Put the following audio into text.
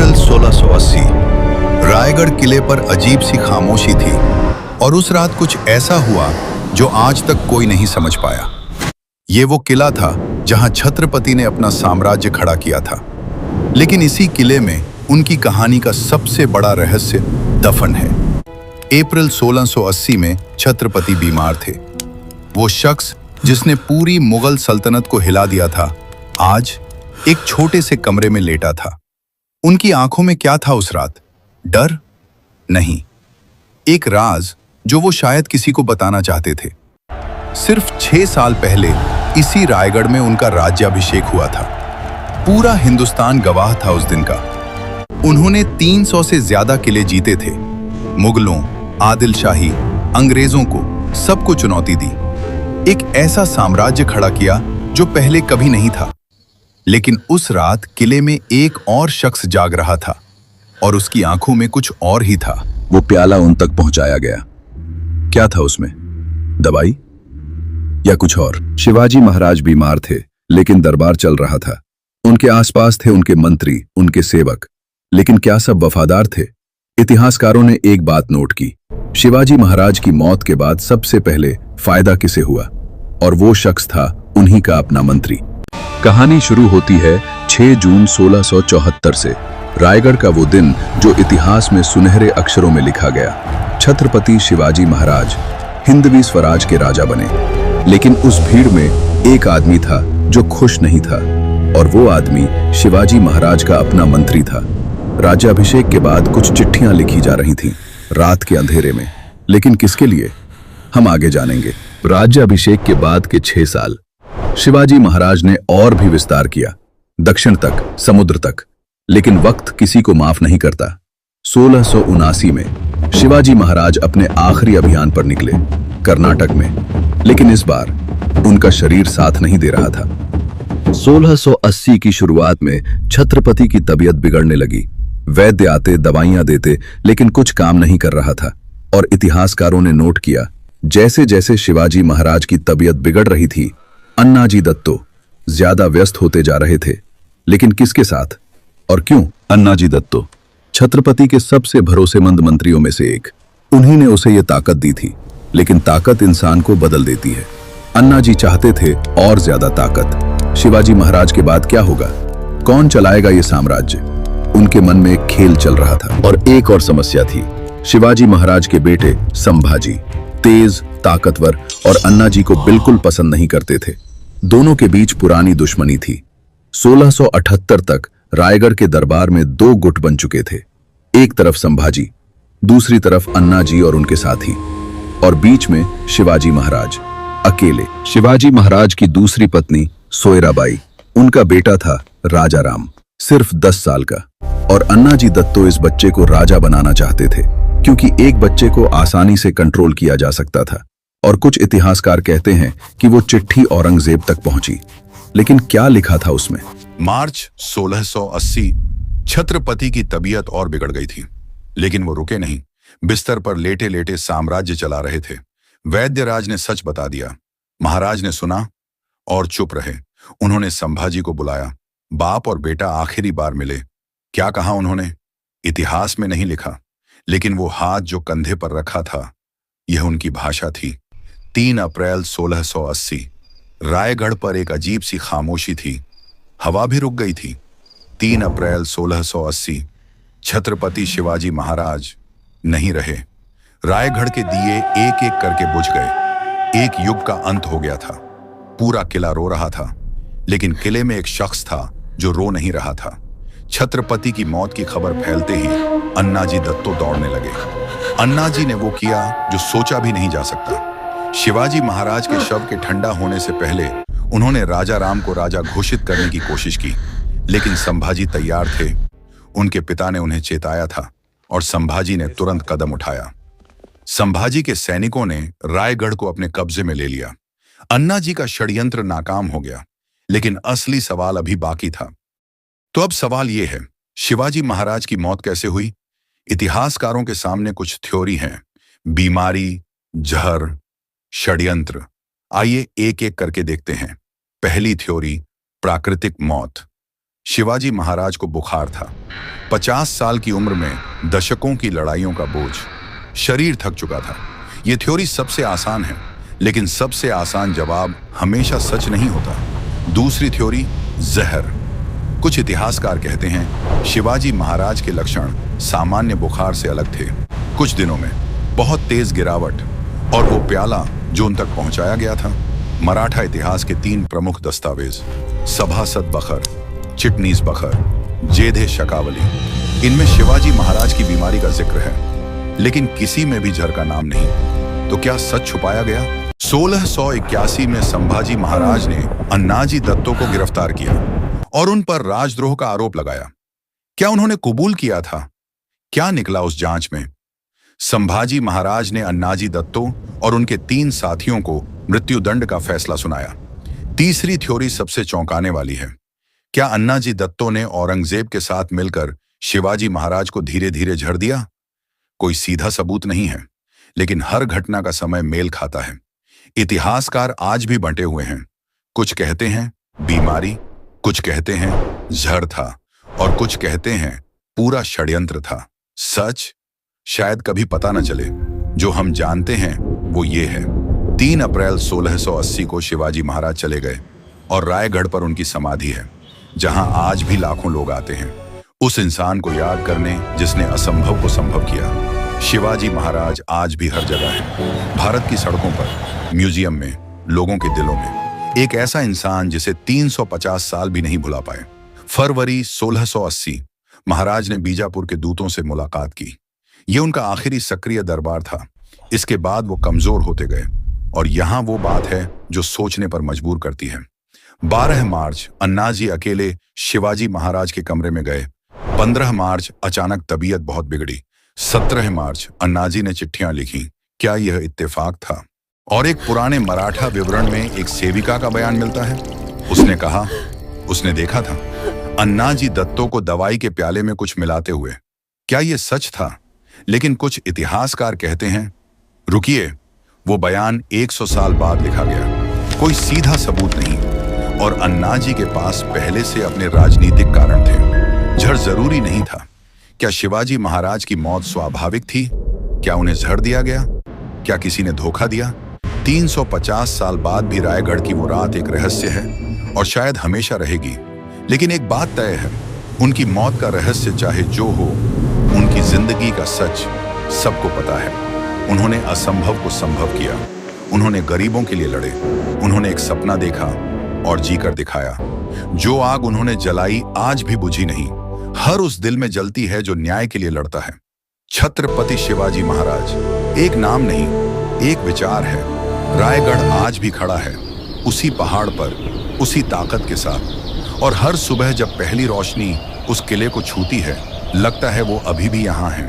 अप्रैल 1680 रायगढ़ किले पर अजीब सी खामोशी थी और उस रात कुछ ऐसा हुआ जो आज तक कोई नहीं समझ पाया। ये वो किला था जहां छत्रपति ने अपना साम्राज्य खड़ा किया था, लेकिन इसी किले में उनकी कहानी का सबसे बड़ा रहस्य दफन है। अप्रैल 1680 में छत्रपति बीमार थे। वो शख्स जिसने पूरी मुगल सल्तनत को हिला दिया था, आज एक छोटे से कमरे में लेटा था। उनकी आंखों में क्या था उस रात? डर? नहीं, एक राज जो वो शायद किसी को बताना चाहते थे। सिर्फ 6 साल पहले इसी रायगढ़ में उनका राज्याभिषेक हुआ था। पूरा हिंदुस्तान गवाह था उस दिन का। उन्होंने 300 से ज्यादा किले जीते थे। मुगलों, आदिल शाही, अंग्रेजों को सबको चुनौती दी। एक ऐसा साम्राज्य खड़ा किया जो पहले कभी नहीं था। लेकिन उस रात किले में एक और शख्स जाग रहा था और उसकी आंखों में कुछ और ही था। वो प्याला उन तक पहुंचाया गया। क्या था उसमें? दवाई या कुछ और? शिवाजी महाराज बीमार थे, लेकिन दरबार चल रहा था। उनके आसपास थे उनके मंत्री, उनके सेवक, लेकिन क्या सब वफादार थे? इतिहासकारों ने एक बात नोट की, शिवाजी महाराज की मौत के बाद सबसे पहले फायदा किसे हुआ? और वो शख्स था उन्हीं का अपना मंत्री। कहानी शुरू होती है 6 जून 1674 से। रायगढ़ का वो दिन जो इतिहास में सुनहरे अक्षरों में लिखा गया। छत्रपति शिवाजी महाराज हिंदवी स्वराज के राजा बने। लेकिन उस भीड़ में एक आदमी था जो खुश नहीं था, और वो आदमी शिवाजी महाराज का अपना मंत्री था। राज्याभिषेक के बाद कुछ चिट्ठियां लिखी जा रही थीं, रात के अंधेरे में। लेकिन किसके लिए? हम आगे जानेंगे। राज्याभिषेक के बाद के 6 साल शिवाजी महाराज ने और भी विस्तार किया, दक्षिण तक, समुद्र तक। लेकिन वक्त किसी को माफ नहीं करता। 1679 में शिवाजी महाराज अपने आखिरी अभियान पर निकले, कर्नाटक में। लेकिन इस बार उनका शरीर साथ नहीं दे रहा था। 1680 की शुरुआत में छत्रपति की तबीयत बिगड़ने लगी। वैद्य आते, दवाइयां देते, लेकिन कुछ काम नहीं कर रहा था। और इतिहासकारों ने नोट किया, जैसे जैसे शिवाजी महाराज की तबीयत बिगड़ रही थी, अन्नाजी दत्तो ज्यादा व्यस्त होते जा रहे थे। लेकिन किसके साथ और क्यों? अन्नाजी दत्तो छत्रपति के सबसे भरोसेमंद मंत्रियों में से एक। उन्हीं ने उसे यह ताकत दी थी, लेकिन ताकत इंसान को बदल देती है। अन्नाजी चाहते थे और ज्यादा ताकत। शिवाजी महाराज के बाद क्या होगा? कौन चलाएगा ये साम्राज्य? उनके मन में एक खेल चल रहा था। और एक और समस्या थी, शिवाजी महाराज के बेटे संभाजी तेज, ताकतवर और अन्नाजी को बिल्कुल पसंद नहीं करते थे। दोनों के बीच पुरानी दुश्मनी थी। 1678 तक रायगढ़ के दरबार में 2 गुट बन चुके थे। एक तरफ संभाजी, दूसरी तरफ अन्नाजी और उनके साथी, और बीच में शिवाजी महाराज अकेले। शिवाजी महाराज की दूसरी पत्नी सोयराबाई, उनका बेटा था राजा राम, सिर्फ 10 साल का। और अन्नाजी दत्तो इस बच्चे को राजा बनाना चाहते थे, क्योंकि एक बच्चे को आसानी से कंट्रोल किया जा सकता था। और कुछ इतिहासकार कहते हैं कि वो चिट्ठी औरंगजेब तक पहुंची। लेकिन क्या लिखा था उसमें? मार्च 1680 छत्रपति की तबीयत और बिगड़ गई थी, लेकिन वो रुके नहीं। बिस्तर पर लेटे लेटे साम्राज्य चला रहे थे। वैद्यराज ने सच बता दिया। महाराज ने सुना और चुप रहे। उन्होंने संभाजी को बुलाया। बाप और बेटा आखिरी बार मिले। क्या कहा उन्होंने? इतिहास में नहीं लिखा, लेकिन वो हाथ जो कंधे पर रखा था, यह उनकी भाषा थी। 3 अप्रैल 1680 रायगढ़ पर एक अजीब सी खामोशी थी। हवा भी रुक गई थी। 3 अप्रैल 1680 छत्रपति शिवाजी महाराज नहीं रहे। रायगढ़ के दिए एक एक करके बुझ गए। एक युग का अंत हो गया था। पूरा किला रो रहा था, लेकिन किले में एक शख्स था जो रो नहीं रहा था। छत्रपति की मौत की खबर फैलते ही अन्नाजी दत्तो दौड़ने लगे। अन्नाजी ने वो किया जो सोचा भी नहीं जा सकता। शिवाजी महाराज के शव के ठंडा होने से पहले उन्होंने राजा राम को राजा घोषित करने की कोशिश की, लेकिन संभाजी तैयार थे। उनके पिता ने उन्हें चेताया था और संभाजी ने तुरंत कदम उठाया। संभाजी के सैनिकों ने रायगढ़ को अपने कब्जे में ले लिया। अन्नाजी का षड्यंत्र नाकाम हो गया, लेकिन असली सवाल अभी बाकी था। तो अब सवाल यह है, शिवाजी महाराज की मौत कैसे हुई? इतिहासकारों के सामने कुछ थ्योरी हैं। बीमारी, जहर, षड्यंत्र। आइए एक एक करके देखते हैं। पहली थ्योरी, प्राकृतिक मौत। शिवाजी महाराज को बुखार था। 50 साल की उम्र में दशकों की लड़ाइयों का बोझ, शरीर थक चुका था। यह थ्योरी सबसे आसान है, लेकिन सबसे आसान जवाब हमेशा सच नहीं होता। दूसरी थ्योरी, जहर। कुछ इतिहासकार कहते हैं शिवाजी महाराज के लक्षण सामान्य बुखार से अलग थे। कुछ दिनों में बहुत तेज गिरावट, और वो प्याला जो उन तक पहुंचाया गया था। मराठा इतिहास के 3 प्रमुख दस्तावेज, सभासद बखर, चिटनीस बखर, जेधे शकावली, इनमें शिवाजी महाराज की बीमारी का जिक्र है, लेकिन किसी में भी जहर का नाम नहीं। तो क्या सच छुपाया गया? 1681 में संभाजी महाराज ने अन्नाजी दत्तो को गिरफ्तार किया और उन पर राजद्रोह का आरोप लगाया। क्या उन्होंने कबूल किया था? क्या निकला उस जांच में? संभाजी महाराज ने अन्नाजी दत्तो और उनके 3 साथियों को मृत्युदंड का फैसला सुनाया। तीसरी थ्योरी सबसे चौंकाने वाली है। क्या अन्नाजी दत्तो ने औरंगजेब के साथ मिलकर शिवाजी महाराज को धीरे धीरे झड़ दिया? कोई सीधा सबूत नहीं है, लेकिन हर घटना का समय मेल खाता है। इतिहासकार आज भी बंटे हुए हैं। कुछ कहते हैं बीमारी, कुछ कहते हैं जहर था, और कुछ कहते हैं पूरा षड्यंत्र था। सच शायद कभी पता न चले। जो हम जानते हैं वो ये है, 3 अप्रैल 1680 को शिवाजी महाराज चले गए और रायगढ़ पर उनकी समाधि है, जहां आज भी लाखों लोग आते हैं उस इंसान को याद करने जिसने असंभव को संभव किया। शिवाजी महाराज आज भी हर जगह है, भारत की सड़कों पर, म्यूजियम में, लोगों के दिलों में। एक ऐसा इंसान जिसे 350 साल भी नहीं भुला पाए। फरवरी 1680 महाराज ने बीजापुर के दूतों से मुलाकात की। यह उनका आखिरी सक्रिय दरबार था। इसके बाद वो कमजोर होते गए, और यहां वो बात है जो सोचने पर मजबूर करती है। 12 मार्च अन्नाजी अकेले शिवाजी महाराज के कमरे में गए। 15 मार्च अचानक तबीयत बहुत बिगड़ी। 17 मार्च अन्नाजी ने चिट्ठियां लिखी। क्या यह इत्तेफाक था? और एक पुराने मराठा विवरण में एक सेविका का बयान मिलता है। उसने कहा उसने देखा था अन्नाजी दत्तो को दवाई के प्याले में कुछ मिलाते हुए। क्या यह सच था? लेकिन कुछ इतिहासकार कहते हैं रुकिए, वो बयान 100 साल बाद लिखा गया। कोई सीधा सबूत नहीं, और अन्नाजी के पास पहले से अपने राजनीतिक कारण थे। जहर जरूरी नहीं था। क्या शिवाजी महाराज की मौत स्वाभाविक थी? क्या उन्हें जहर दिया गया? क्या किसी ने धोखा दिया? 350 साल बाद भी रायगढ़ की वो रात एक रहस्य है, और शायद हमेशा रहेगी। लेकिन एक बात तय है, उनकी मौत का रहस्य चाहे जो हो, उनकी जिंदगी का सच सबको पता है। उन्होंने असंभव को संभव किया। उन्होंने गरीबों के लिए लड़े। उन्होंने एक सपना देखा और जीकर दिखाया। जो आग उन्होंने जलाई आज भी बुझी नहीं, हर उस दिल में जलती है जो न्याय के लिए लड़ता है। छत्रपति शिवाजी महाराज एक नाम नहीं, एक विचार है। रायगढ़ आज भी खड़ा है, उसी पहाड़ पर, उसी ताकत के साथ। और हर सुबह जब पहली रोशनी उस किले को छूती है, लगता है वो अभी भी यहाँ है।